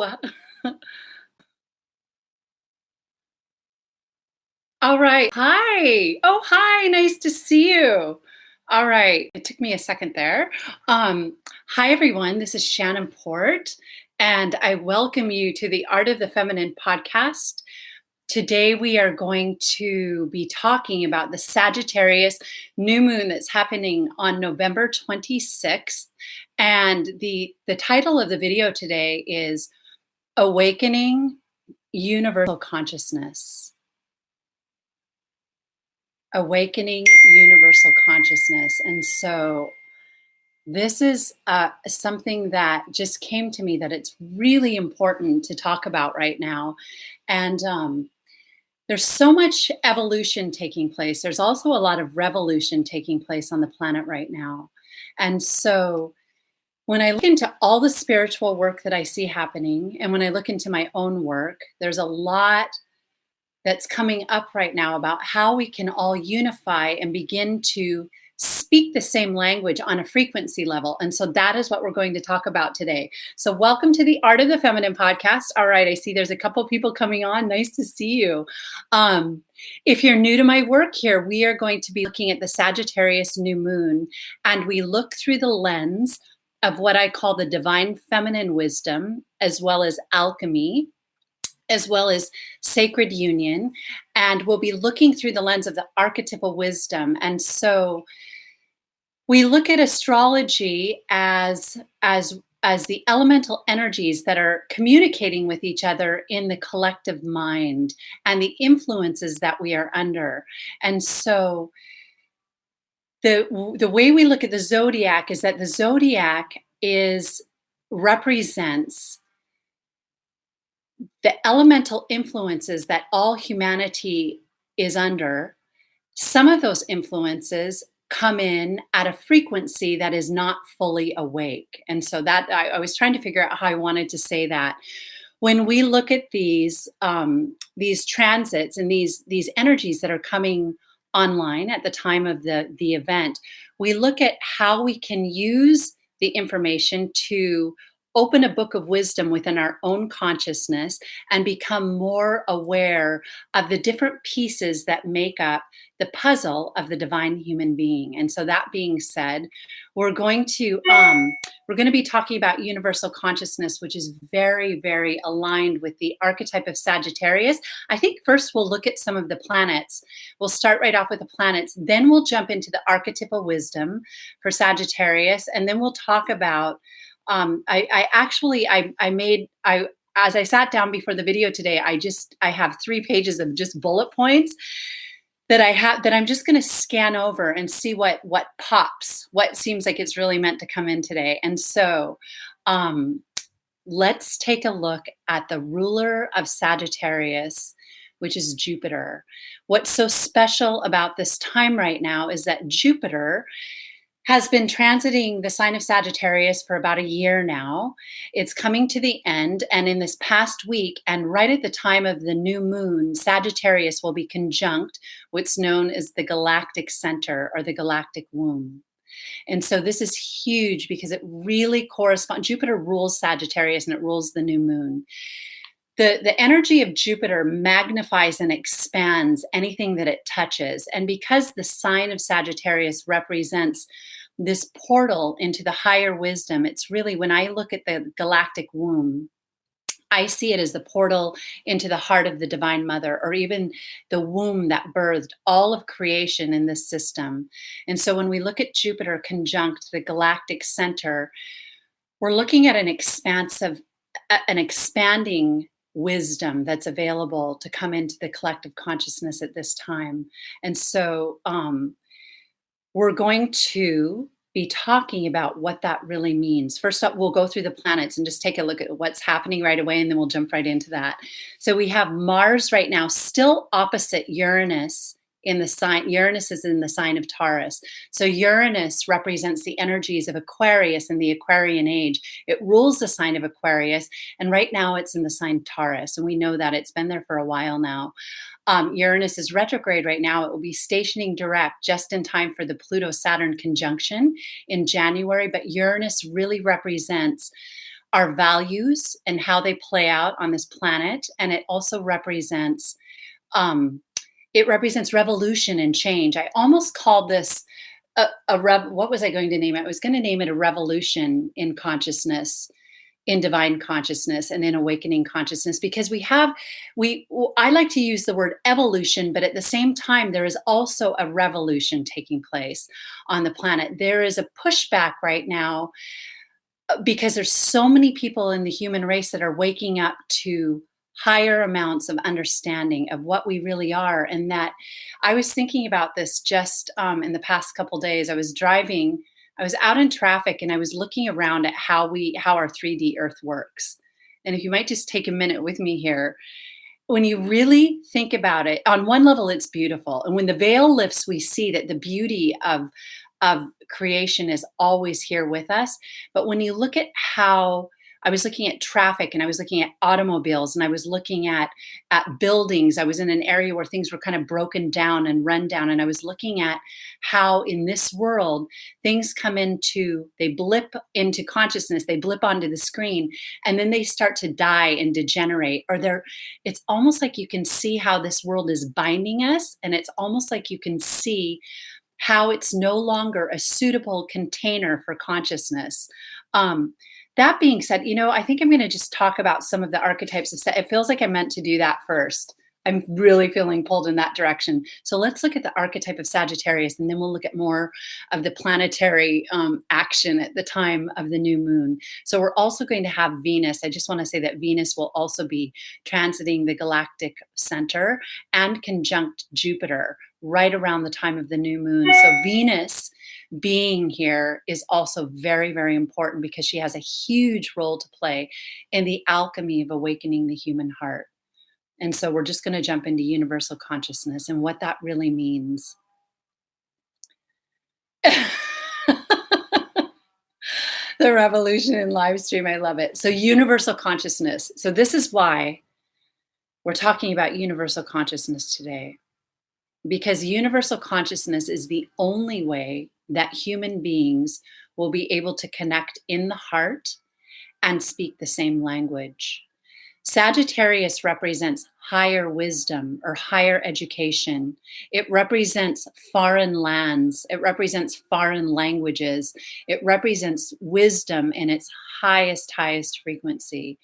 Hello. All right. Hi. Oh, hi. Nice to see you. All right. It took me a second there. Hi, everyone. This is Shannon Port, and I welcome you to the Art of the Feminine podcast. Today, we are going to be talking about the Sagittarius new moon that's happening on November 26th. And the title of the video today is Awakening Universal Consciousness. Awakening universal consciousness. And so this is something that just came to me that it's really important to talk about right now. And there's so much evolution taking place. There's also a lot of revolution taking place on the planet right now. And so when I look into all the spiritual work that I see happening, and when I look into my own work, there's a lot that's coming up right now about how we can all unify and begin to speak the same language on a frequency level. And so that is what we're going to talk about today. So welcome to the Art of the Feminine podcast. All right, I see there's a couple people coming on. Nice to see you. If you're new to my work here, we are going to be looking at the Sagittarius new moon, and we look through the lens of what I call the divine feminine wisdom, as well as alchemy, as well as sacred union, and we'll be looking through the lens of the archetypal wisdom. And so we look at astrology as the elemental energies that are communicating with each other in the collective mind and the influences that we are under. And so the way we look at the zodiac is that the zodiac represents the elemental influences that all humanity is under. Some of those influences come in at a frequency that is not fully awake. And so that I was trying to figure out how I wanted to say that. When we look at these transits and these energies that are coming online at the time of the event, we look at how we can use the information to open a book of wisdom within our own consciousness and become more aware of the different pieces that make up the puzzle of the divine human being. And so that being said, we're going to be talking about universal consciousness, which is very, very aligned with the archetype of Sagittarius. I think first we'll look at some of the planets. We'll start right off with the planets, then we'll jump into the archetypal wisdom for Sagittarius, and then we'll talk about as I sat down before the video today, I have 3 pages of just bullet points that I'm just going to scan over and see what pops, what seems like it's really meant to come in today. And so let's take a look at the ruler of Sagittarius, which is Jupiter. What's so special about this time right now is that Jupiter has been transiting the sign of Sagittarius for about a year now. It's coming to the end, and in this past week, and right at the time of the new moon, Sagittarius will be conjunct what's known as the galactic center or the galactic womb. And so this is huge because it really corresponds. Jupiter rules Sagittarius and it rules the new moon. The energy of Jupiter magnifies and expands anything that it touches. And because the sign of Sagittarius represents this portal into the higher wisdom, it's really, when I look at the galactic womb, I see it as the portal into the heart of the Divine Mother, or even the womb that birthed all of creation in this system. And so when we look at Jupiter conjunct the galactic center, we're looking at an expanding wisdom that's available to come into the collective consciousness at this time. And so we're going to be talking about what that really means. First up, we'll go through the planets and just take a look at what's happening right away, and then we'll jump right into that. So we have Mars right now still opposite Uranus in the sign. Uranus is in the sign of Taurus. So Uranus represents the energies of Aquarius in the Aquarian age. It rules the sign of Aquarius, and right now it's in the sign Taurus, and we know that it's been there for a while now. Uranus is retrograde right now. It will be stationing direct just in time for the Pluto-Saturn conjunction in January, but Uranus really represents our values and how they play out on this planet, and it also um, represents revolution and change. I almost called this what was I going to name it? I was going to name it a revolution in consciousness, in divine consciousness, and in awakening consciousness, because I like to use the word evolution, but at the same time there is also a revolution taking place on the planet. There is a pushback right now because there's so many people in the human race that are waking up to higher amounts of understanding of what we really are. And that I was thinking about this just in the past couple days. I was out in traffic, and I was looking around at how our 3D earth works. And if you might just take a minute with me here, when you really think about it, on one level it's beautiful, and when the veil lifts we see that the beauty of creation is always here with us. But when you look at how I was looking at traffic, and I was looking at automobiles, and I was looking at buildings. I was in an area where things were kind of broken down and run down, and I was looking at how in this world things they blip into consciousness, they blip onto the screen, and then they start to die and degenerate. It's almost like you can see how this world is binding us, and it's almost like you can see how it's no longer a suitable container for consciousness. That being said, I think I'm going to just talk about some of the archetypes of it feels like I meant to do that first. I'm really feeling pulled in that direction. So let's look at the archetype of Sagittarius, and then we'll look at more of the planetary action at the time of the new moon. So we're also going to have Venus. I just want to say that Venus will also be transiting the galactic center and conjunct Jupiter right around the time of the new moon. So Venus being here is also very, very important because she has a huge role to play in the alchemy of awakening the human heart. And so we're just going to jump into universal consciousness and what that really means. The revolution in live stream, I love it. So universal consciousness. So this is why we're talking about universal consciousness today, because universal consciousness is the only way that human beings will be able to connect in the heart and speak the same language. Sagittarius represents higher wisdom or higher education. It represents foreign lands. It represents foreign languages. It represents wisdom in its highest frequency.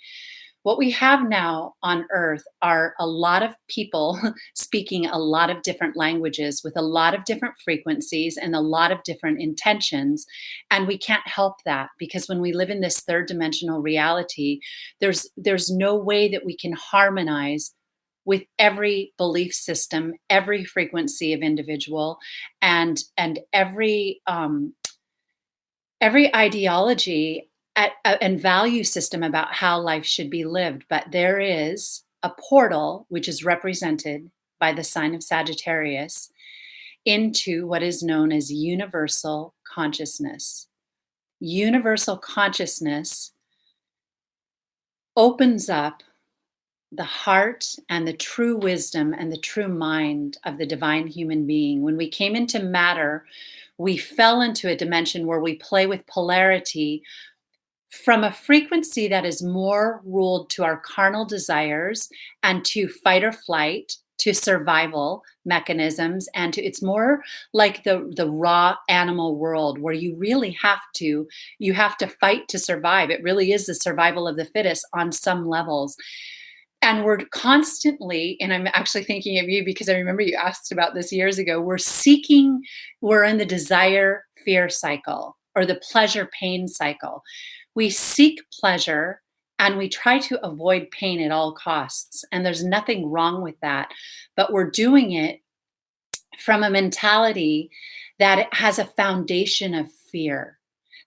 What we have now on Earth are a lot of people speaking a lot of different languages with a lot of different frequencies and a lot of different intentions. And we can't help that, because when we live in this third dimensional reality, there's no way that we can harmonize with every belief system, every frequency of individual, and every ideology and value system about how life should be lived. But there is a portal, which is represented by the sign of Sagittarius, into what is known as universal consciousness. Universal consciousness opens up the heart and the true wisdom and the true mind of the divine human being. When we came into matter, we fell into a dimension where we play with polarity from a frequency that is more ruled to our carnal desires and to fight or flight, to survival mechanisms, and it's more like the raw animal world where you really have to fight to survive. It really is the survival of the fittest on some levels. And we're constantly, and I'm actually thinking of you because I remember you asked about this years ago, we're in the desire fear cycle, or the pleasure pain cycle. We seek pleasure and we try to avoid pain at all costs. And there's nothing wrong with that. But we're doing it from a mentality that it has a foundation of fear.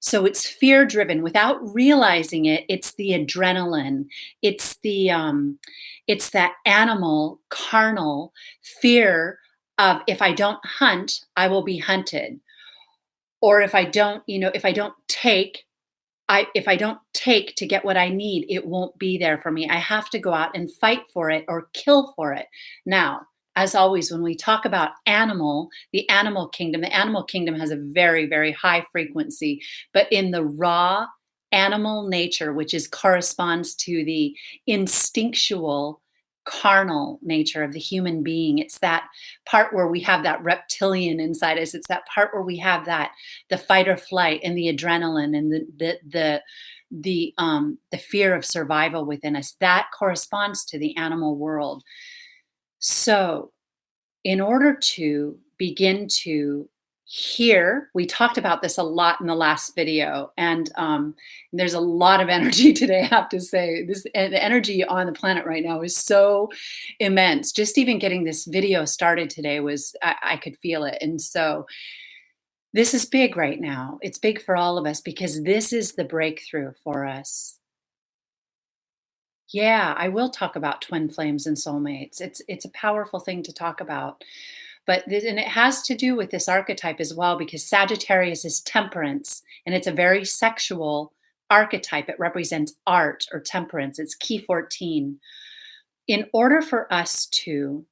So it's fear driven without realizing it. It's the adrenaline. It's that animal, carnal fear of, if I don't hunt, I will be hunted. Or if I don't take to get what I need, it won't be there for me. I have to go out and fight for it or kill for it. Now, as always, when we talk about the animal kingdom has a very, very high frequency, but in the raw animal nature, which is corresponds to the instinctual carnal nature of the human being. It's that part where we have that reptilian inside us. It's that part where we have that the fight or flight and the adrenaline and the fear of survival within us. That corresponds to the animal world. So in order to begin to hear, we talked about this a lot in the last video, and there's a lot of energy today, I have to say. The energy on the planet right now is so immense. Just even getting this video started today was, I could feel it. And so this is big right now. It's big for all of us because this is the breakthrough for us. Yeah, I will talk about twin flames and soulmates. It's a powerful thing to talk about. But and it has to do with this archetype as well, because Sagittarius is temperance, and it's a very sexual archetype. It represents art or temperance. It's key 14. In order for us to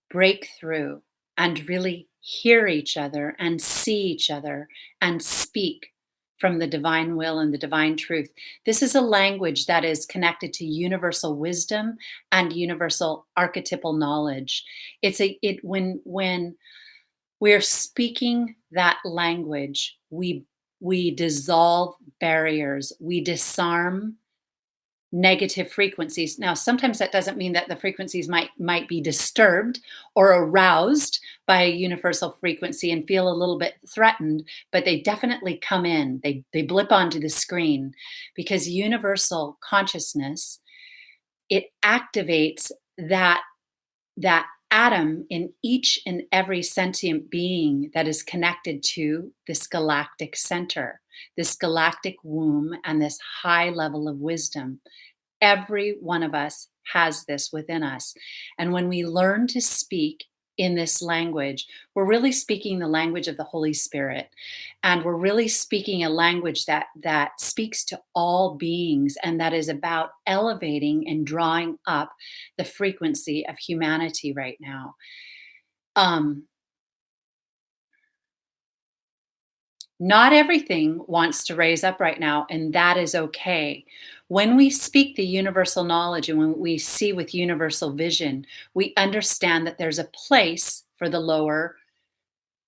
break through and really hear each other and see each other and speak from the divine will and the divine truth. This is a language that is connected to universal wisdom and universal archetypal knowledge. When we're speaking that language, we dissolve barriers, we disarm negative frequencies. Now, sometimes that doesn't mean that the frequencies might be disturbed or aroused by a universal frequency and feel a little bit threatened, but they definitely come in. They blip onto the screen because universal consciousness, it activates that atom in each and every sentient being that is connected to this galactic center, this galactic womb, and this high level of wisdom. Every one of us has this within us. And when we learn to speak in this language, we're really speaking the language of the Holy Spirit. And we're really speaking a language that speaks to all beings, and that is about elevating and drawing up the frequency of humanity right now. Not everything wants to raise up right now, and that is okay. When we speak the universal knowledge and when we see with universal vision, we understand that there's a place for the lower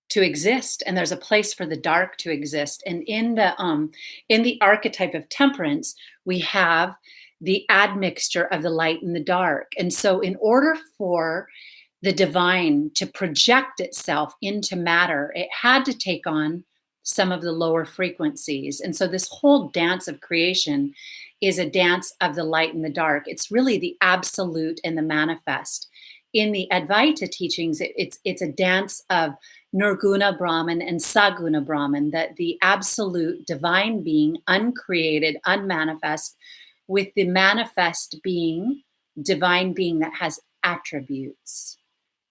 to exist, and there's a place for the dark to exist. And in the archetype of temperance, we have the admixture of the light and the dark. And so in order for the divine to project itself into matter, it had to take on some of the lower frequencies. And so this whole dance of creation is a dance of the light and the dark. It's really the absolute and the manifest. In the Advaita teachings, it's a dance of Nirguna Brahman and Saguna Brahman, that the absolute divine being, uncreated, unmanifest, with the manifest being, divine being that has attributes,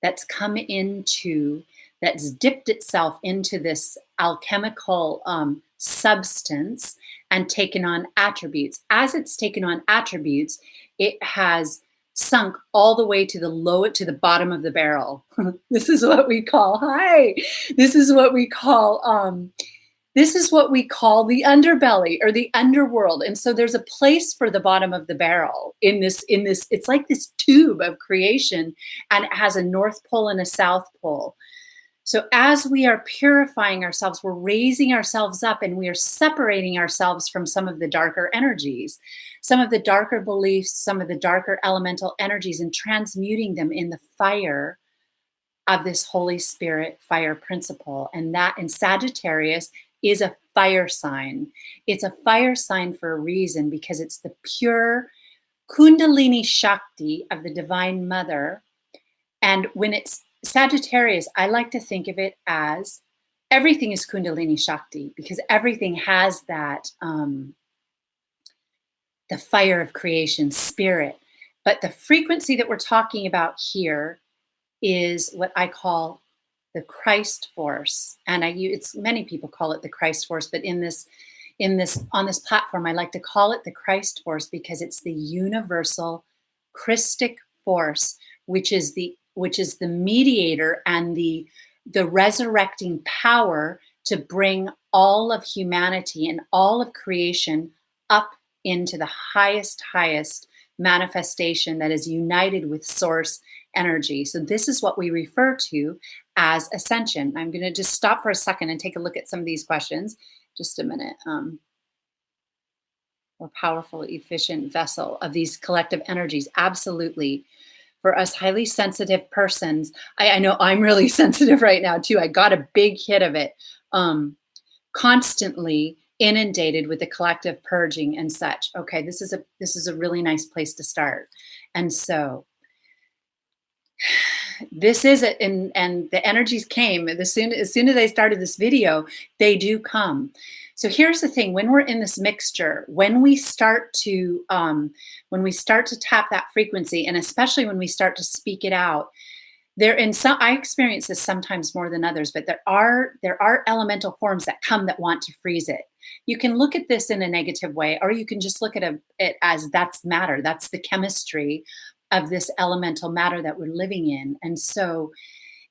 that's dipped itself into this alchemical substance and taken on attributes. As it's taken on attributes, it has sunk all the way to the bottom of the barrel. This is what we call the underbelly or the underworld. And so there's a place for the bottom of the barrel in this, it's like this tube of creation, and it has a north pole and a south pole. So as we are purifying ourselves, we're raising ourselves up, and we are separating ourselves from some of the darker energies, some of the darker beliefs, some of the darker elemental energies, and transmuting them in the fire of this Holy Spirit fire principle. And that in Sagittarius is a fire sign. It's a fire sign for a reason, because it's the pure Kundalini Shakti of the Divine Mother. And when it's Sagittarius, I like to think of it as everything is Kundalini Shakti, because everything has that, the fire of creation, spirit. But the frequency that we're talking about here is what I call the Christ force. And many people call it the Christ force, but on this platform, I like to call it the Christ force, because it's the universal Christic force, which is the mediator and the resurrecting power to bring all of humanity and all of creation up into the highest manifestation that is united with source energy. So this is what we refer to as ascension. I'm going to just stop for a second and take a look at some of these questions. Just a minute. More powerful, efficient vessel of these collective energies. Absolutely. For us highly sensitive persons, I know I'm really sensitive right now too. I got a big hit of it. Constantly inundated with the collective purging and such. Okay, this is a really nice place to start. And so this is it, and the energies came as soon as I started this video. They do come. So here's the thing: when we're in this mixture, when we start to tap that frequency, and especially when we start to speak it out, I experience this sometimes more than others, but there are elemental forms that come that want to freeze it. You can look at this in a negative way, or you can just look at it as that's matter. That's the chemistry of this elemental matter that we're living in. And so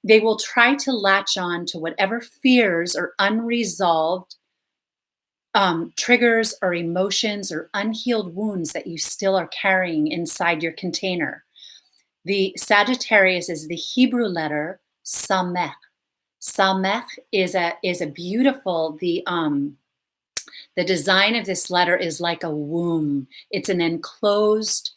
they will try to latch on to whatever fears or unresolved triggers or emotions or unhealed wounds that you still are carrying inside your container. The Sagittarius is the Hebrew letter Samech. Samech is a beautiful, the design of this letter is like a womb. It's an enclosed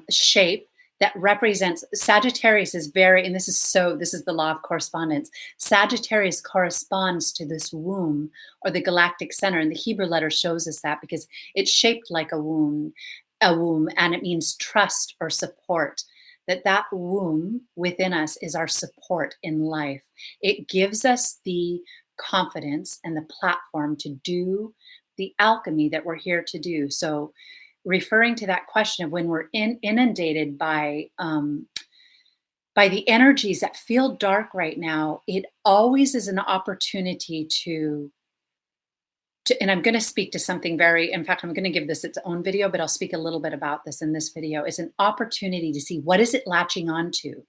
shape that represents Sagittarius is very, and this is the law of correspondence. Sagittarius corresponds to this womb or the galactic center, and the Hebrew letter shows us that because it's shaped like a womb, and it means trust or support. That womb within us is our support in life. It gives us the confidence and the platform to do the alchemy that we're here to do. So referring to that question of when we're inundated by the energies that feel dark right now, it always is an opportunity to and I'm going to speak to something in fact, I'm going to give this its own video, but I'll speak a little bit about this in this video. It's an opportunity to see what is it latching onto.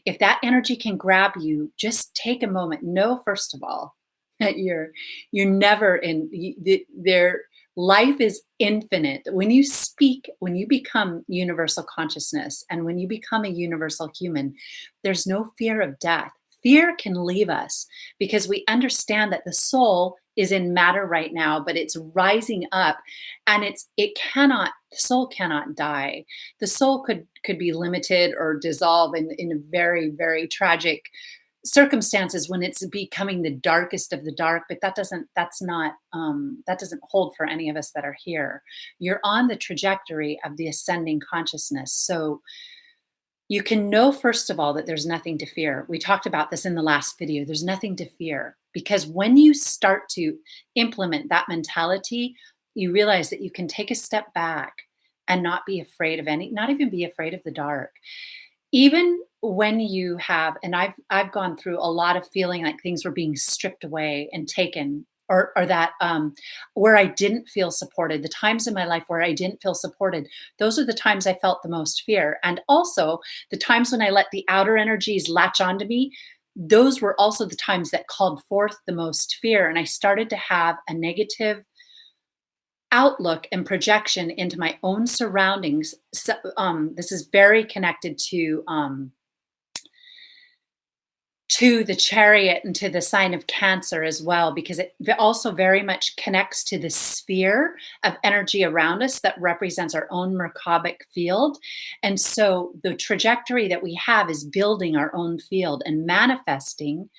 If that energy can grab you, just take a moment. Know, first of all, that you're never there. Life is infinite. When you speak, when you become universal consciousness, and when you become a universal human, there's no fear of death. Fear can leave us because we understand that the soul is in matter right now, but it's rising up, and the soul cannot die. The soul could be limited or dissolve in very, very tragic circumstances when it's becoming the darkest of the dark, but that doesn't hold for any of us that are here. You're on the trajectory of the ascending consciousness. So you can know, first of all, that there's nothing to fear. We talked about this in the last video. There's nothing to fear, because when you start to implement that mentality, you realize that you can take a step back and not be afraid of not even be afraid of the dark. Even when you have, and I've gone through a lot of feeling like things were being stripped away and taken, or that where I didn't feel supported. The times in my life where I didn't feel supported, those are the times I felt the most fear. And also the times when I let the outer energies latch onto me, those were also the times that called forth the most fear. And I started to have a negative outlook and projection into my own surroundings. So, this is very connected to the chariot and to the sign of Cancer as well, because it also very much connects to the sphere of energy around us that represents our own Merkabah field. And so the trajectory that we have is building our own field and manifesting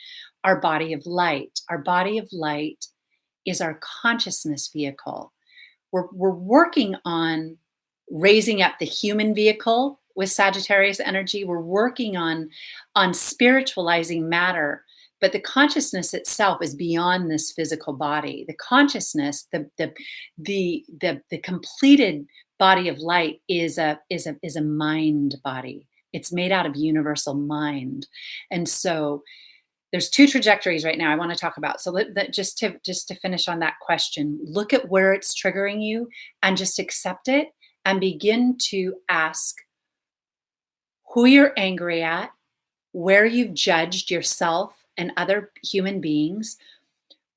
our body of light. Our body of light is our consciousness vehicle. We're working on raising up the human vehicle with Sagittarius energy. We're working on spiritualizing matter, but the consciousness itself is beyond this physical body. The consciousness, the completed body of light is a mind body. It's made out of universal mind. And so there's two trajectories right now I want to talk about. So just to finish on that question, look at where it's triggering you and just accept it and begin to ask who you're angry at, where you've judged yourself and other human beings,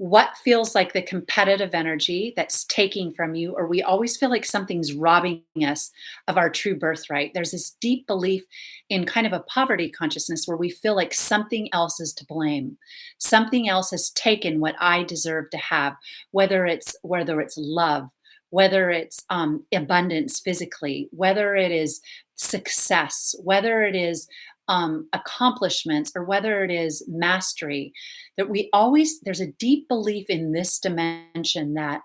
what feels like the competitive energy that's taking from you, or we always feel like something's robbing us of our true birthright. There's this deep belief in kind of a poverty consciousness where we feel like something else is to blame. Something else has taken what I deserve to have, whether it's love, whether it's abundance physically, whether it is success, whether it is accomplishments, or whether it is mastery. That we always there's a deep belief in this dimension that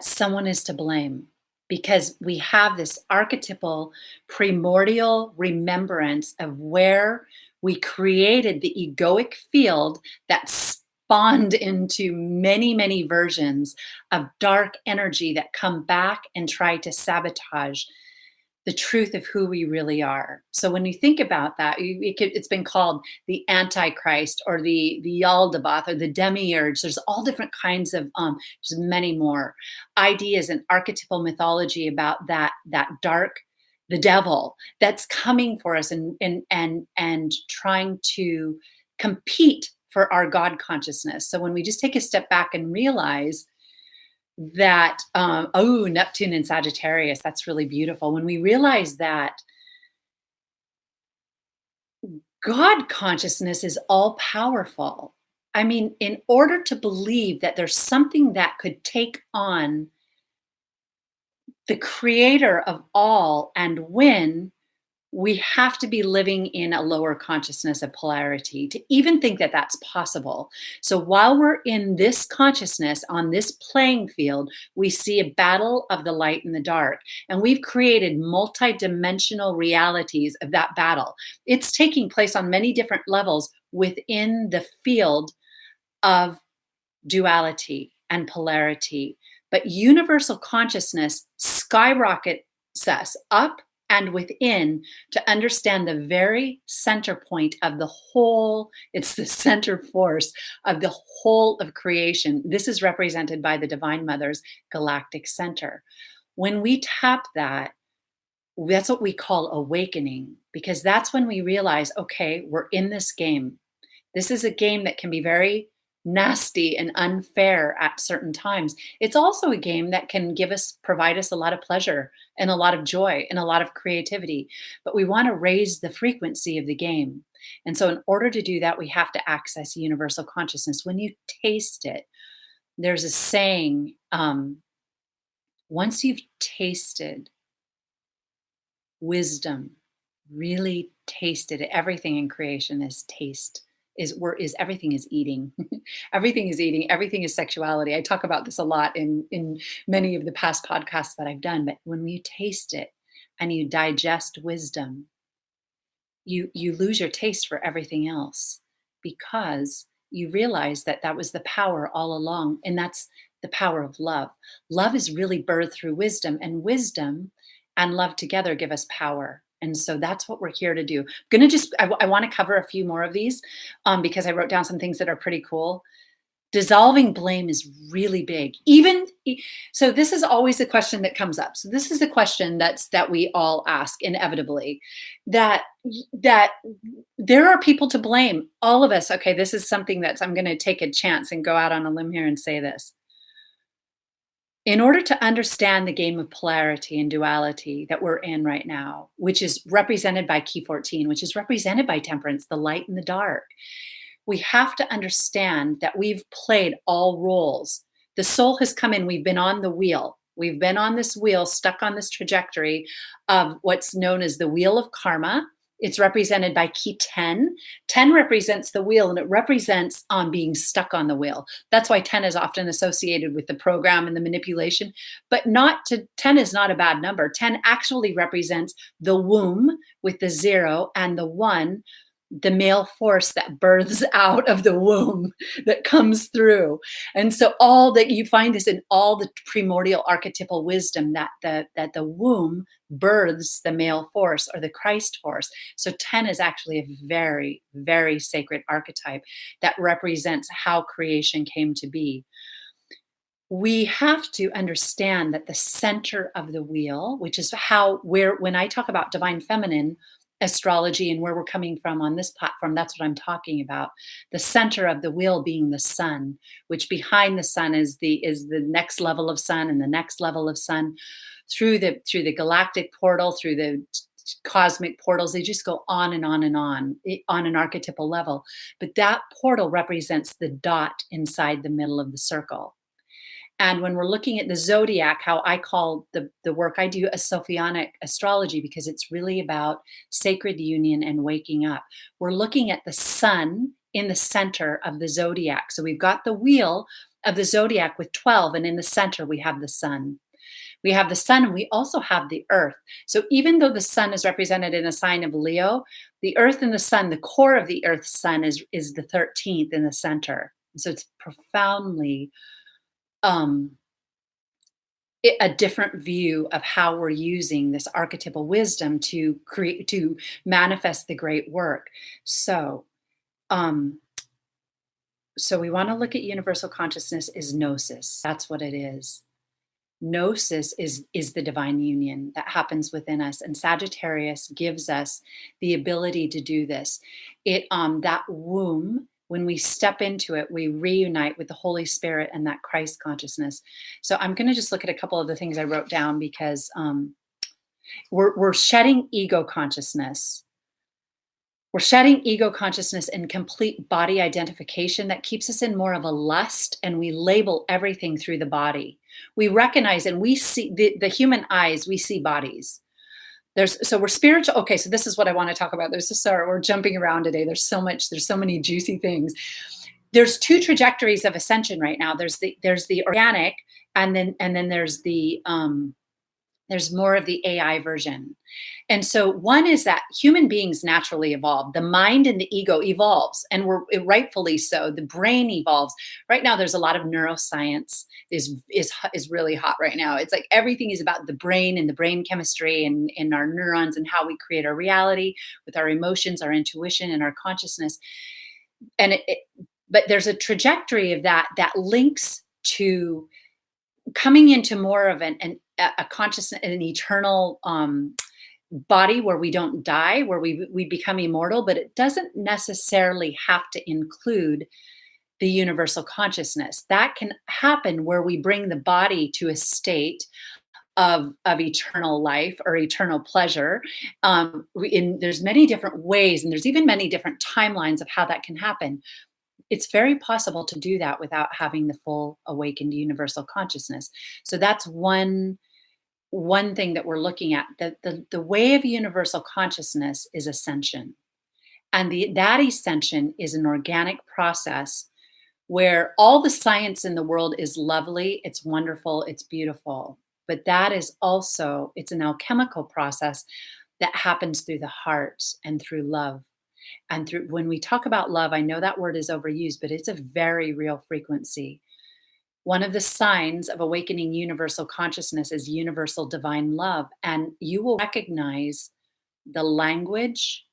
someone is to blame, because we have this archetypal primordial remembrance of where we created the egoic field that spawned into many, many versions of dark energy that come back and try to sabotage the truth of who we really are. So when you think about that, it's been called the Antichrist, or the Yaldabaoth, or the Demiurge. There's all different kinds of there's many more ideas in archetypal mythology about that dark, the devil that's coming for us, and trying to compete for our God consciousness. So when we just take a step back and realize that Neptune in Sagittarius, that's really beautiful. When we realize that God consciousness is all powerful. I mean, in order to believe that there's something that could take on the creator of all and win, we have to be living in a lower consciousness of polarity to even think that that's possible. So while we're in this consciousness on this playing field, we see a battle of the light and the dark. And we've created multidimensional realities of that battle. It's taking place on many different levels within the field of duality and polarity. But universal consciousness skyrockets us up and within to understand the very center point of the whole. It's the center force of the whole of creation. This is represented by the Divine Mother's galactic center. When we tap that, that's what we call awakening, because that's when we realize, okay, we're in this game. This is a game that can be very nasty and unfair at certain times. It's also a game that can provide us a lot of pleasure and a lot of joy and a lot of creativity. But we want to raise the frequency of the game. And so, in order to do that, we have to access universal consciousness. When you taste it, there's a saying, once you've tasted wisdom, really tasted it, everything in creation is taste. Is everything is eating. Everything is eating, everything is sexuality. I talk about this a lot in many of the past podcasts that I've done. But when you taste it and you digest wisdom, you lose your taste for everything else, because you realize that that was the power all along, and that's the power of love. Love is really birthed through wisdom, and wisdom and love together give us power. And so that's what we're here to do. I'm gonna I want to cover a few more of these, because I wrote down some things that are pretty cool. Dissolving blame is really big. So this is always a question that comes up. So this is a question that we all ask inevitably, that there are people to blame. All of us. Okay, this is something I'm going to take a chance and go out on a limb here and say this. In order to understand the game of polarity and duality that we're in right now, which is represented by key 14, which is represented by temperance, the light and the dark, we have to understand that we've played all roles. The soul has come in, we've been on the wheel. We've been on this wheel, stuck on this trajectory of what's known as the wheel of karma. It's represented by key 10. 10 represents the wheel, and it represents being stuck on the wheel. That's why 10 is often associated with the program and the manipulation, but 10 is not a bad number. 10 actually represents the womb with the 0 and the 1, the male force that births out of the womb, that comes through. And so all that you find is in all the primordial archetypal wisdom, that the womb births the male force, or the Christ force. So 10 is actually a very, very sacred archetype that represents how creation came to be. We have to understand that the center of the wheel, which is when I talk about divine feminine, astrology and where we're coming from on this platform, that's what I'm talking about. The center of the wheel being the sun, which behind the sun is the next level of sun and the next level of sun through the galactic portal, through the cosmic portals. They just go on and on and on an archetypal level. But that portal represents the dot inside the middle of the circle. And when we're looking at the zodiac, how I call the work I do a Sophionic astrology, because it's really about sacred union and waking up. We're looking at the sun in the center of the zodiac. So we've got the wheel of the zodiac with 12, and in the center we have the sun. We have the sun, and we also have the earth. So even though the sun is represented in the sign of Leo, the earth and the sun, the core of the earth's sun is the 13th in the center. So it's profoundly um, a different view of how we're using this archetypal wisdom to create, to manifest the great work. So, um, so we want to look at universal consciousness is gnosis. That's what it is. Gnosis is the divine union that happens within us, and Sagittarius gives us the ability to do this. That womb, when we step into it, we reunite with the Holy Spirit and that Christ consciousness. So I'm going to just look at a couple of the things I wrote down, because we're shedding ego consciousness. We're shedding ego consciousness and complete body identification that keeps us in more of a lust, and we label everything through the body. We recognize and we see the human eyes, we see bodies. So we're spiritual. Okay, so this is what I want to talk about. We're jumping around today. There's so many juicy things. There's two trajectories of ascension right now. There's the organic, and then there's more of the AI version. And so one is that human beings naturally evolve. The mind and the ego evolves, and we're rightfully so. The brain evolves. Right now, there's a lot of neuroscience is really hot right now. It's like everything is about the brain and the brain chemistry and our neurons and how we create our reality with our emotions, our intuition, and our consciousness. And but there's a trajectory of that links to coming into more of a consciousness, an eternal body where we don't die, where we become immortal. But it doesn't necessarily have to include the universal consciousness. That can happen where we bring the body to a state of eternal life or eternal pleasure. There's many different ways, and there's even many different timelines of how that can happen. It's very possible to do that without having the full awakened universal consciousness. So that's one thing that we're looking at. The way of universal consciousness is ascension. And that ascension is an organic process where all the science in the world is lovely, it's wonderful, it's beautiful. But that is also, it's an alchemical process that happens through the heart and through love. And through, when we talk about love, I know that word is overused, but it's a very real frequency. One of the signs of awakening universal consciousness is universal divine love. And you will recognize the language,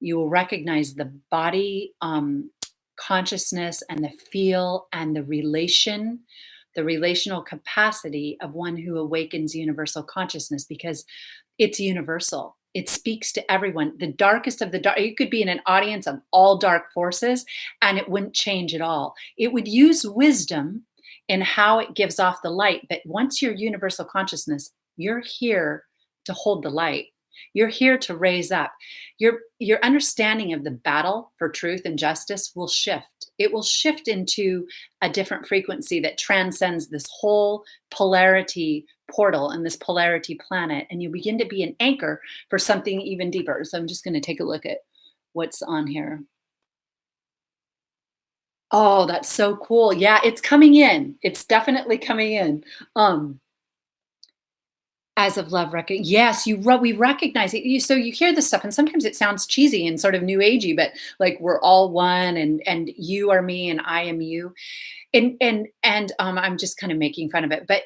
you will recognize the body consciousness and the feel and the relational capacity of one who awakens universal consciousness, because it's universal. It speaks to everyone. The darkest of the dark, you could be in an audience of all dark forces and it wouldn't change at all. It would use wisdom in how it gives off the light. But once you're universal consciousness, you're here to hold the light. You're here to raise up. Your understanding of the battle for truth and justice will shift. It will shift into a different frequency that transcends this whole polarity portal and this polarity planet. And you begin to be an anchor for something even deeper. So I'm just going to take a look at what's on here. Oh, that's so cool. Yeah, it's coming in. It's definitely coming in. As of love, yes, we recognize it. So you hear this stuff, and sometimes it sounds cheesy and sort of new agey, but like we're all one, and you are me, and I am you, and I'm just kind of making fun of it, but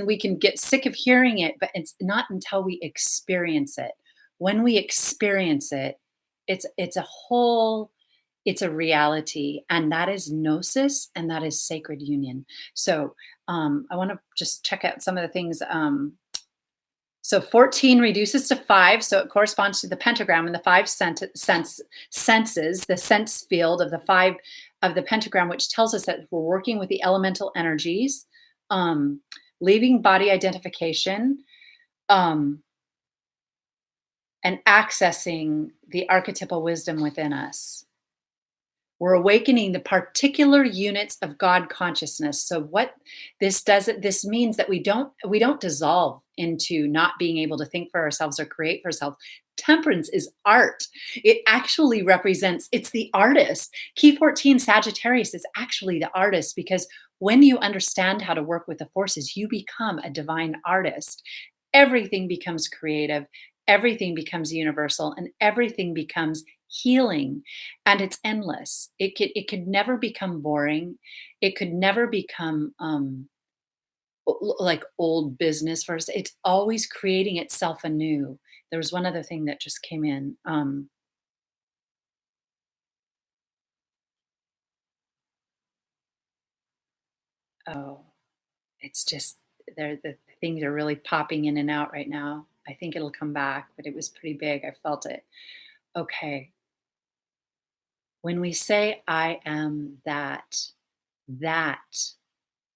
we can get sick of hearing it, but it's not until we experience it. When we experience it, it's a reality, and that is gnosis, and that is sacred union. So I want to just check out some of the things. So 14 reduces to 5, so it corresponds to the pentagram and the five senses, the sense field of the 5 of the pentagram, which tells us that we're working with the elemental energies, um, leaving body identification, um, and accessing the archetypal wisdom within us. We're awakening the particular units of God consciousness. So what this does, this means that we don't dissolve into not being able to think for ourselves or create for ourselves. Temperance is art. It actually represents, it's the artist. Key 14 Sagittarius is actually the artist, because when you understand how to work with the forces, you become a divine artist. Everything becomes creative, everything becomes universal, and everything becomes healing, and it's endless. It could never become boring. It could never become like old business for us. It's always creating itself anew. There was one other thing that just came in. Oh, it's just there. The things are really popping in and out right now. I think it'll come back, but it was pretty big. I felt it. Okay. When we say I am that, that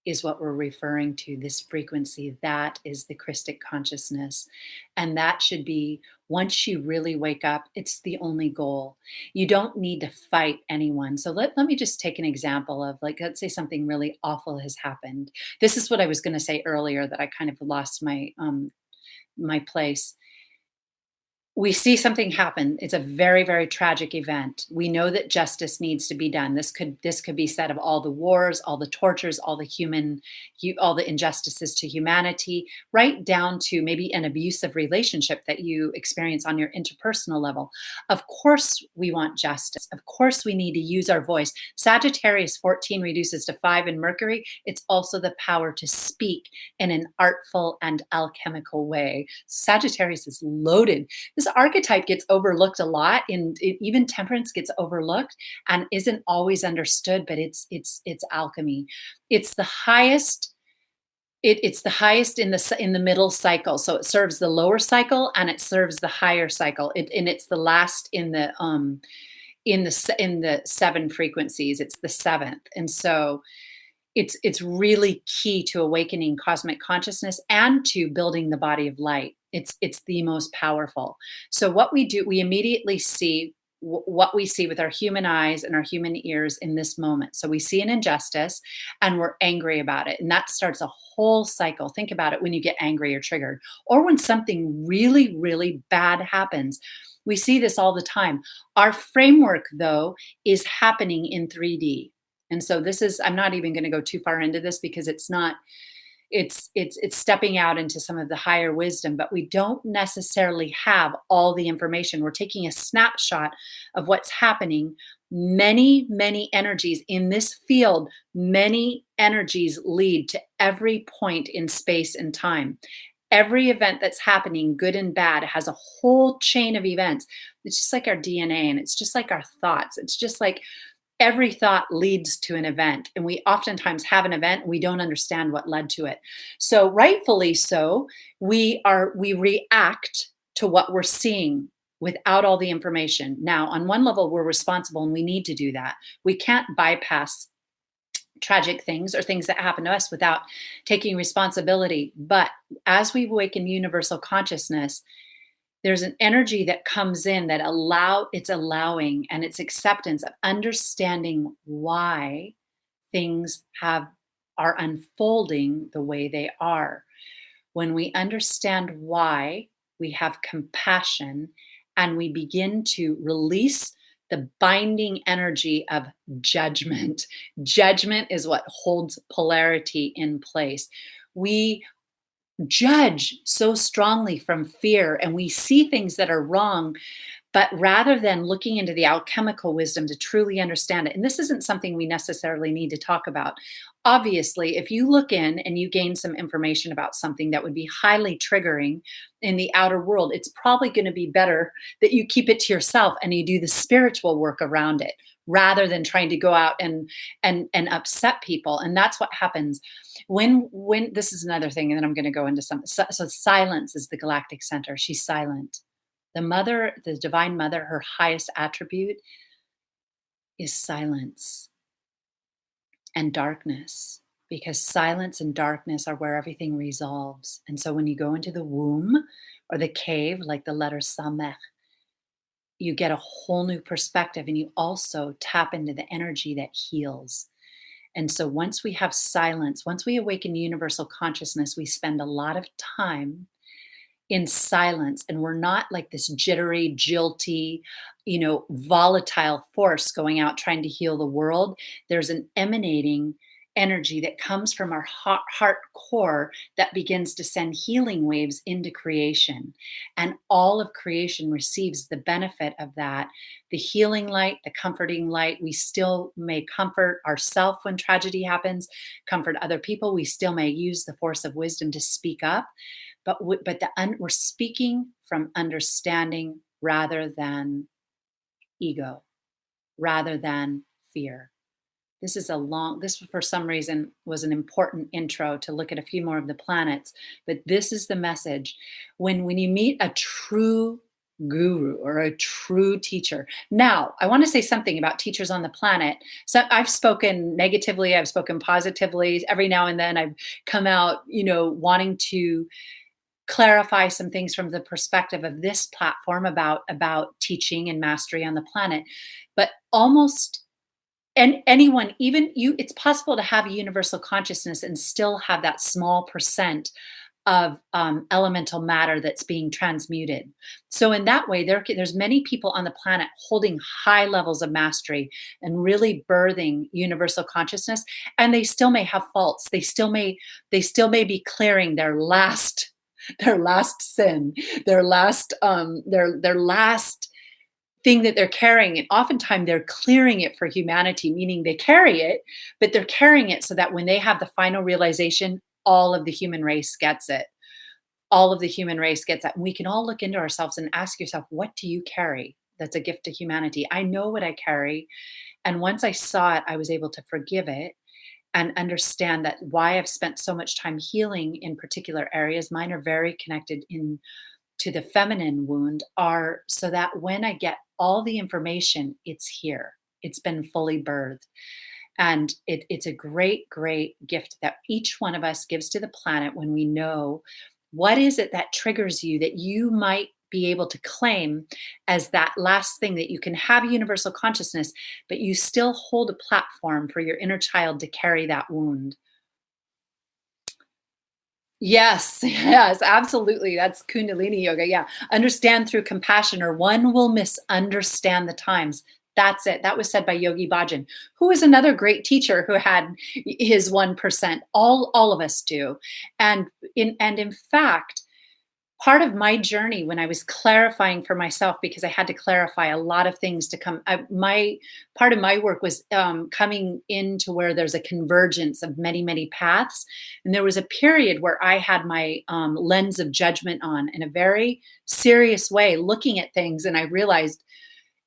is what we're referring to, this frequency. That is the Christic consciousness. And that should be, once you really wake up, it's the only goal. You don't need to fight anyone. So let me just take an example of, like, let's say something really awful has happened. This is what I was going to say earlier, that I kind of lost my place. We see something happen. It's a very, very tragic event. We know that justice needs to be done. This could be said of all the wars, all the tortures, all the injustices to humanity, right down to maybe an abusive relationship that you experience on your interpersonal level. Of course we want justice. Of course we need to use our voice. Sagittarius 14 reduces to 5 in Mercury. It's also the power to speak in an artful and alchemical way. Sagittarius is loaded. This archetype gets overlooked a lot, even temperance gets overlooked and isn't always understood, but it's alchemy. It's the highest. It's the highest in the middle cycle, so it serves the lower cycle and it serves the higher cycle. And it's the last in the 7 frequencies. It's the 7th, and so it's really key to awakening cosmic consciousness and to building the body of light. It's the most powerful. So what we do, we immediately see what we see with our human eyes and our human ears in this moment. So we see an injustice and we're angry about it, and that starts a whole cycle. Think about it: when you get angry or triggered, or when something really, really bad happens. We see this all the time. Our framework, though, is happening in 3D. And so this is, I'm not even going to go too far into this, because it's not, it's stepping out into some of the higher wisdom, but we don't necessarily have all the information. We're taking a snapshot of what's happening. Many energies in this field, many energies lead to every point in space and time. Every event that's happening, good and bad, has a whole chain of events. It's just like our DNA, and it's just like our thoughts. It's just like every thought leads to an event, and we oftentimes have an event and we don't understand what led to it. So rightfully so, we react to what we're seeing without all the information. Now, on one level, we're responsible and we need to do that. We can't bypass tragic things or things that happen to us without taking responsibility. But as we awaken universal consciousness, there's an energy that comes in that it's allowing, and it's acceptance of understanding why things are unfolding the way they are. When we understand why, we have compassion and we begin to release the binding energy of judgment. Judgment is what holds polarity in place. We judge so strongly from fear, and we see things that are wrong, but rather than looking into the alchemical wisdom to truly understand it, and this isn't something we necessarily need to talk about. Obviously, if you look in and you gain some information about something that would be highly triggering in the outer world, it's probably going to be better that you keep it to yourself and you do the spiritual work around it. rather than trying to go out and upset people. And that's what happens when this is another thing, and then I'm going to go into some. So silence is the galactic center. She's silent. The mother, the divine mother, her highest attribute is silence and darkness, because silence and darkness are where everything resolves. And so when you go into the womb or the cave, like the letter Samech, you get a whole new perspective, and you also tap into the energy that heals. And so once we have silence, once we awaken universal consciousness, we spend a lot of time in silence, and we're not like this jittery, jilty, volatile force going out trying to heal the world. There's an emanating energy that comes from our heart core that begins to send healing waves into creation, and all of creation receives the benefit of that. The healing light, the comforting light. We still may comfort ourselves when tragedy happens, comfort other people. We still may use the force of wisdom to speak up, but we're speaking from understanding rather than ego, rather than fear. This for some reason was an important intro to look at a few more of the planets, but this is the message. When you meet a true guru or a true teacher. Now, I want to say something about teachers on the planet. So I've spoken negatively, I've spoken positively. Every now and then I've come out, wanting to clarify some things from the perspective of this platform about teaching and mastery on the planet. But almost and anyone, even you, it's possible to have a universal consciousness and still have that small percent of elemental matter that's being transmuted. So in that way, there's many people on the planet holding high levels of mastery and really birthing universal consciousness, and they still may have faults. They still may be clearing their last sin, their last thing that they're carrying. And oftentimes they're clearing it for humanity, meaning they carry it, but they're carrying it so that when they have the final realization, all of the human race gets it. All of the human race gets that. We can all look into ourselves and ask yourself, what do you carry that's a gift to humanity? I know what I carry. And once I saw it, I was able to forgive it and understand that why I've spent so much time healing in particular areas. Mine are very connected to the feminine wound, are so that when I get all the information, it's here. It's been fully birthed. And it's a great, great gift that each one of us gives to the planet when we know what is it that triggers you that you might be able to claim as that last thing, that you can have universal consciousness, but you still hold a platform for your inner child to carry that wound. Yes, yes, absolutely. That's Kundalini yoga. Yeah. Understand through compassion, or one will misunderstand the times. That's it. That was said by Yogi Bhajan, who is another great teacher who had his 1%. All of us do. And in fact, part of my journey when I was clarifying for myself, because I had to clarify a lot of things to come, part of my work was coming into where there's a convergence of many, many paths. And there was a period where I had my lens of judgment on in a very serious way, looking at things. And I realized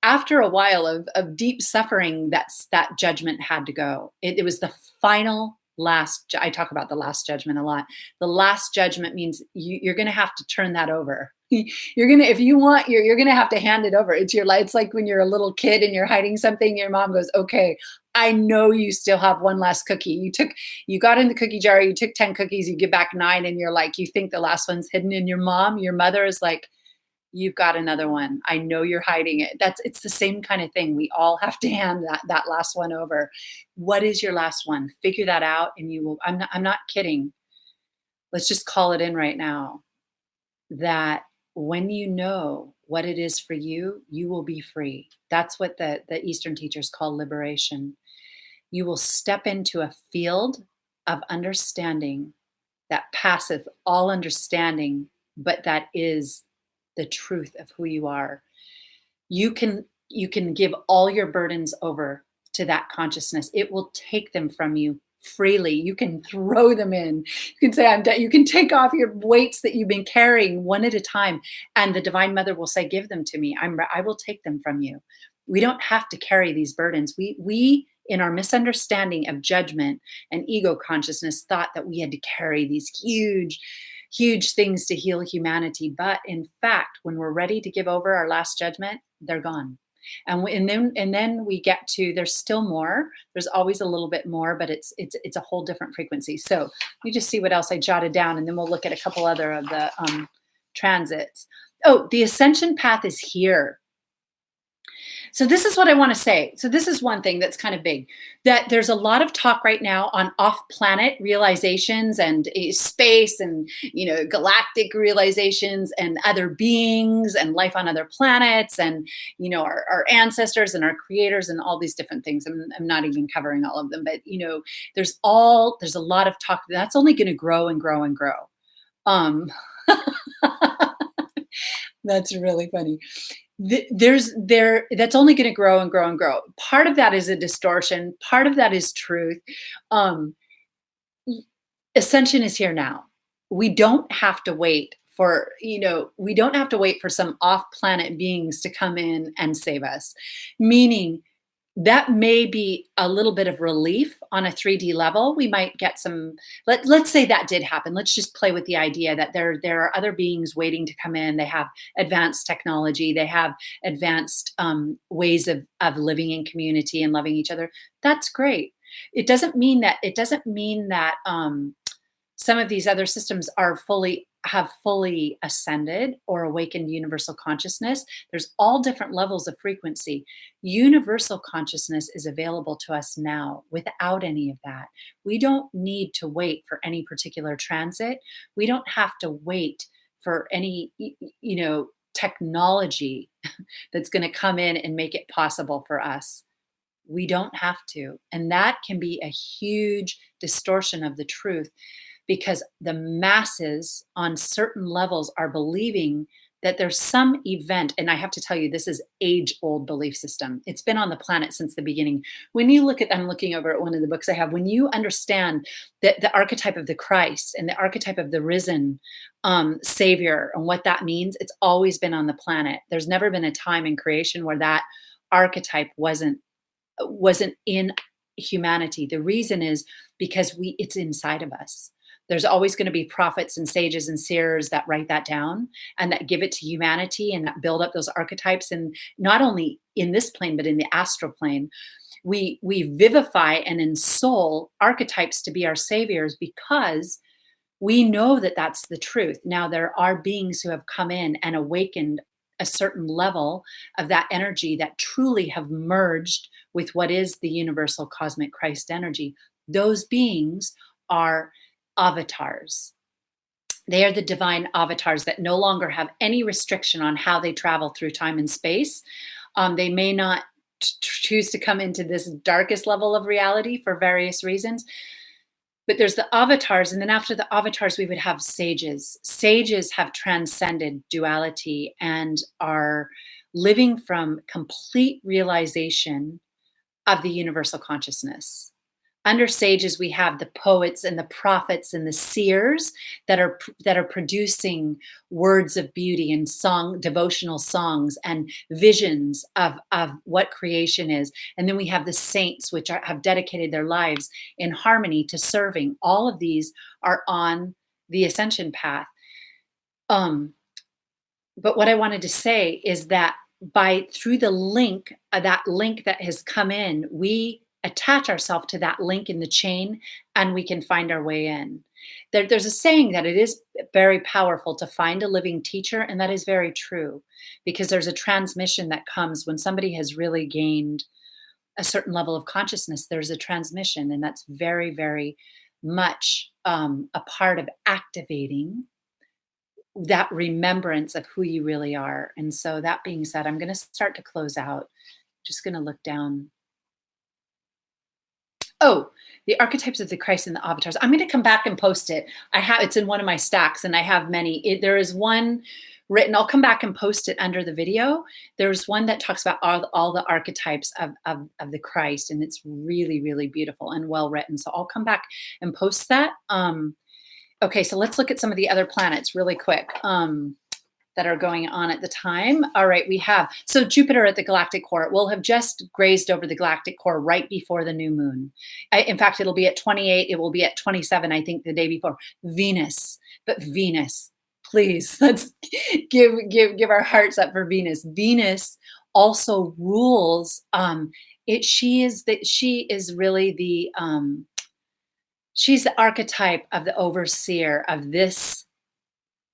after a while of deep suffering, that judgment had to go. It was the final last. I talk about the last judgment a lot. The last judgment means you're going to have to turn that over. If you want, you're going to have to hand it over. It's like when you're a little kid and you're hiding something, your mom goes, okay, I know you still have one last cookie. You got in the cookie jar, you took 10 cookies, you give back 9, and you're like, you think the last one's hidden in your mother is like, you've got another one. I know you're hiding it. It's the same kind of thing. We all have to hand that last one over. What is your last one? Figure that out, and you will. I'm not kidding. Let's just call it in right now. That when you know what it is for you, you will be free. That's what the Eastern teachers call liberation. You will step into a field of understanding that passeth all understanding, but that is the truth of who you are. You can give all your burdens over to that consciousness. It will take them from you freely. You can throw them in. You can say, I'm done. You can take off your weights that you've been carrying one at a time. And the Divine Mother will say, give them to me. I will take them from you. We don't have to carry these burdens. We in our misunderstanding of judgment and ego consciousness thought that we had to carry these huge things to heal humanity. But in fact, when we're ready to give over our last judgment, they're gone. And then we get to, there's still more. There's always a little bit more, but it's a whole different frequency. So let me just see what else I jotted down, and then we'll look at a couple other of the transits. Oh, the ascension path is here. So this is what I want to say. So this is one thing that's kind of big, that there's a lot of talk right now on off-planet realizations and space and, galactic realizations and other beings and life on other planets and, our ancestors and our creators and all these different things. I'm not even covering all of them, but, there's a lot of talk that's only going to grow and grow and grow. That's really funny. That's only going to grow and grow and grow. Part of that is a distortion. Part of that is truth. Um, Ascension is here now. We don't have to wait we don't have to wait for some off-planet beings to come in and save us. Meaning, that may be a little bit of relief on a 3D level. We might get some, let's say that did happen. Let's just play with the idea that there are other beings waiting to come in. They have advanced technology. They have advanced ways of living in community and loving each other. That's great. It doesn't mean that some of these other systems have fully ascended or awakened universal consciousness. There's all different levels of frequency. Universal consciousness is available to us now without any of that. We don't need to wait for any particular transit. We don't have to wait for any, technology that's going to come in and make it possible for us. We don't have to. And that can be a huge distortion of the truth, because the masses on certain levels are believing that there's some event. And I have to tell you, this is age-old belief system. It's been on the planet since the beginning. When you look at, I'm looking over at one of the books I have, when you understand that the archetype of the Christ and the archetype of the risen Savior and what that means, it's always been on the planet. There's never been a time in creation where that archetype wasn't in humanity. The reason is because it's inside of us. There's always going to be prophets and sages and seers that write that down and that give it to humanity and that build up those archetypes. And not only in this plane, but in the astral plane, we vivify and ensoul archetypes to be our saviors because we know that that's the truth. Now, there are beings who have come in and awakened a certain level of that energy that truly have merged with what is the universal cosmic Christ energy. Those beings are avatars. They are the divine avatars that no longer have any restriction on how they travel through time and space. They may not choose to come into this darkest level of reality for various reasons. But there's the avatars, and then after the avatars, we would have sages. Sages have transcended duality and are living from complete realization of the universal consciousness. Under sages, we have the poets and the prophets and the seers that are producing words of beauty and devotional songs and visions of what creation is. And then we have the saints, which have dedicated their lives in harmony to serving. All of these are on the ascension path. But what I wanted to say is that through the link, that link that has come in, we attach ourselves to that link in the chain and we can find our way in. There's a saying that it is very powerful to find a living teacher, and that is very true, because there's a transmission that comes when somebody has really gained a certain level of consciousness. There's a transmission, and that's very, very much a part of activating that remembrance of who you really are. And so that being said, I'm going to start to close out. Just going to look down. Oh, the archetypes of the Christ and the avatars. I'm going to come back and post it. It's in one of my stacks, and I have many. There is one written. I'll come back and post it under the video. There's one that talks about all the archetypes of the Christ, and it's really, really beautiful and well written. So I'll come back and post that. Okay, so let's look at some of the other planets really quick. that are going on at the time. All right, we have, so Jupiter at the galactic core will have just grazed over the galactic core right before the new moon. In fact, it'll be at 28, it will be at 27, I think, the day before. Venus, but Venus, please, let's give our hearts up for Venus. Venus also rules, she is really the she's the archetype of the overseer of this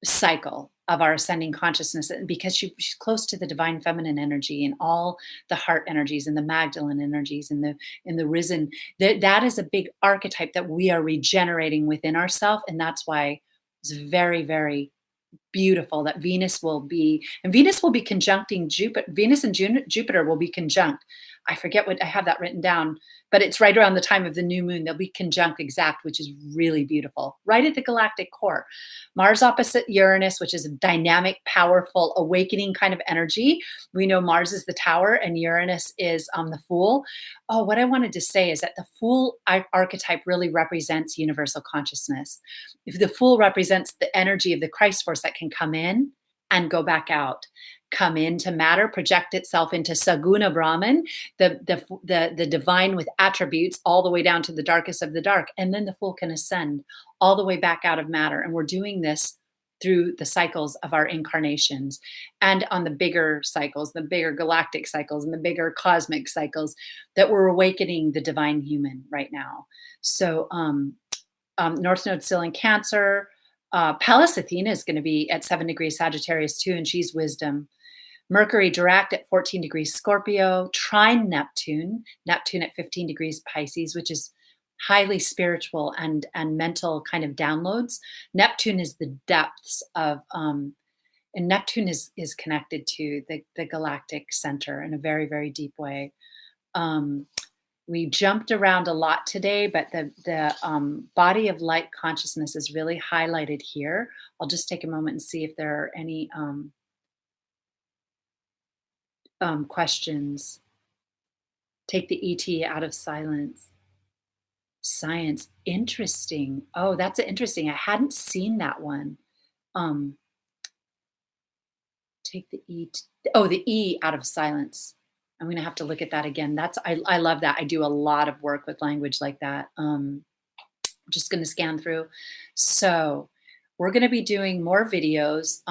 cycle of our ascending consciousness, because she's close to the divine feminine energy and all the heart energies and the Magdalene energies and the risen. That is a big archetype that we are regenerating within ourselves, and that's why it's very, very beautiful that Venus will be, and Venus will be conjuncting Jupiter. Venus and Jupiter will be conjunct. I forget what I have that written down, but it's right around the time of the new moon. They'll be conjunct exact, which is really beautiful, right at the galactic core. Mars opposite Uranus, which is a dynamic, powerful, awakening kind of energy. We know Mars is the tower and Uranus is the fool. Oh, what I wanted to say is that the fool archetype really represents universal consciousness. If the fool represents the energy of the Christ force that can come in and go back out, come into matter, project itself into Saguna Brahman, the divine with attributes, all the way down to the darkest of the dark. And then the fool can ascend all the way back out of matter. And we're doing this through the cycles of our incarnations, and on the bigger cycles, the bigger galactic cycles and the bigger cosmic cycles, that we're awakening the divine human right now. So North Node still in Cancer. Pallas Athena is going to be at 7 degrees Sagittarius too, and she's wisdom. Mercury direct at 14 degrees Scorpio, trine Neptune at 15 degrees Pisces, which is highly spiritual and mental kind of downloads. Neptune is the depths of, and Neptune is connected to the galactic center in a very, very deep way. We jumped around a lot today, but the body of light consciousness is really highlighted here. I'll just take a moment and see if there are any questions. Take the ET out of silence. Science, interesting. Oh, that's interesting. I hadn't seen that one. Take the the E out of silence. I'm going to have to look at that again. I love that. I do a lot of work with language like that. I'm just going to scan through. So we're going to be doing more videos.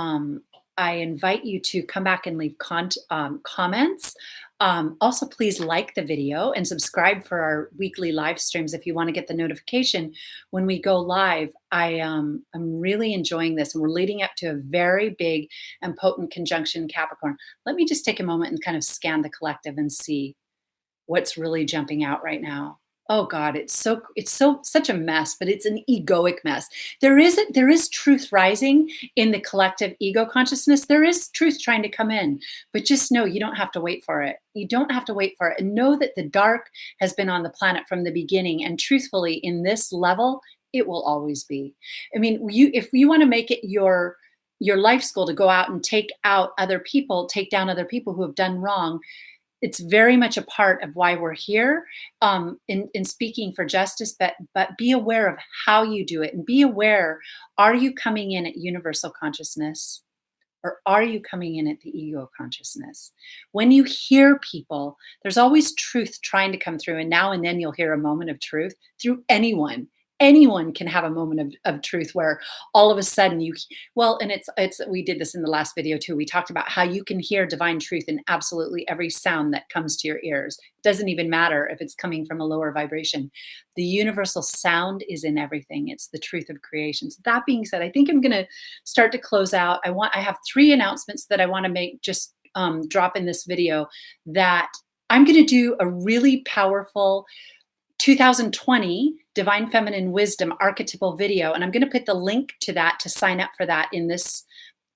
I invite you to come back and leave comments. Also, please like the video and subscribe for our weekly live streams if you want to get the notification when we go live. I'm really enjoying this, and we're leading up to a very big and potent conjunction in Capricorn. Let me just take a moment and kind of scan the collective and see what's really jumping out right now. Oh God, it's such a mess, but it's an egoic mess. There is truth rising in the collective ego consciousness. There is truth trying to come in, but just know you don't have to wait for it. You don't have to wait for it. And know that the dark has been on the planet from the beginning. And truthfully, in this level, it will always be. I mean, if you want to make it your life's goal to go out and take down other people who have done wrong, it's very much a part of why we're here in speaking for justice, but be aware of how you do it, and be aware, are you coming in at universal consciousness, or are you coming in at the ego consciousness? When you hear people, there's always truth trying to come through, and now and then you'll hear a moment of truth through anyone. Anyone can have a moment of truth where all of a sudden we did this in the last video too. We talked about how you can hear divine truth in absolutely every sound that comes to your ears. It doesn't even matter if it's coming from a lower vibration. The universal sound is in everything. It's the truth of creation. So that being said, I think I'm going to start to close out. I have 3 announcements that I want to make, just drop in this video, that I'm going to do a really powerful 2020 Divine Feminine Wisdom archetypal video, and I'm going to put the link to that to sign up for that in this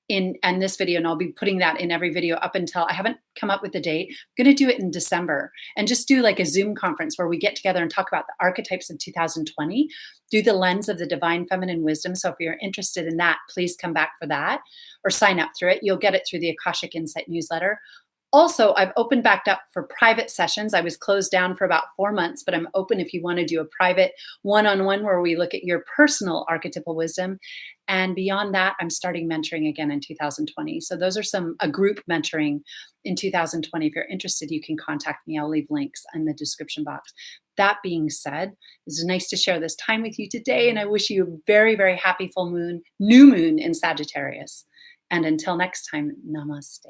video, and I'll be putting that in every video up until, I haven't come up with the date. I'm going to do it in December, and just do like a Zoom conference where we get together and talk about the archetypes of 2020 through the lens of the Divine Feminine Wisdom. So if you're interested in that, please come back for that or sign up through it. You'll get it through the Akashic Insight newsletter. Also, I've opened back up for private sessions. I was closed down for about 4 months, but I'm open if you want to do a private one-on-one where we look at your personal archetypal wisdom. And beyond that, I'm starting mentoring again in 2020. So those are a group mentoring in 2020. If you're interested, you can contact me. I'll leave links in the description box. That being said, it's nice to share this time with you today, and I wish you a very, very happy full moon, new moon in Sagittarius. And until next time, namaste.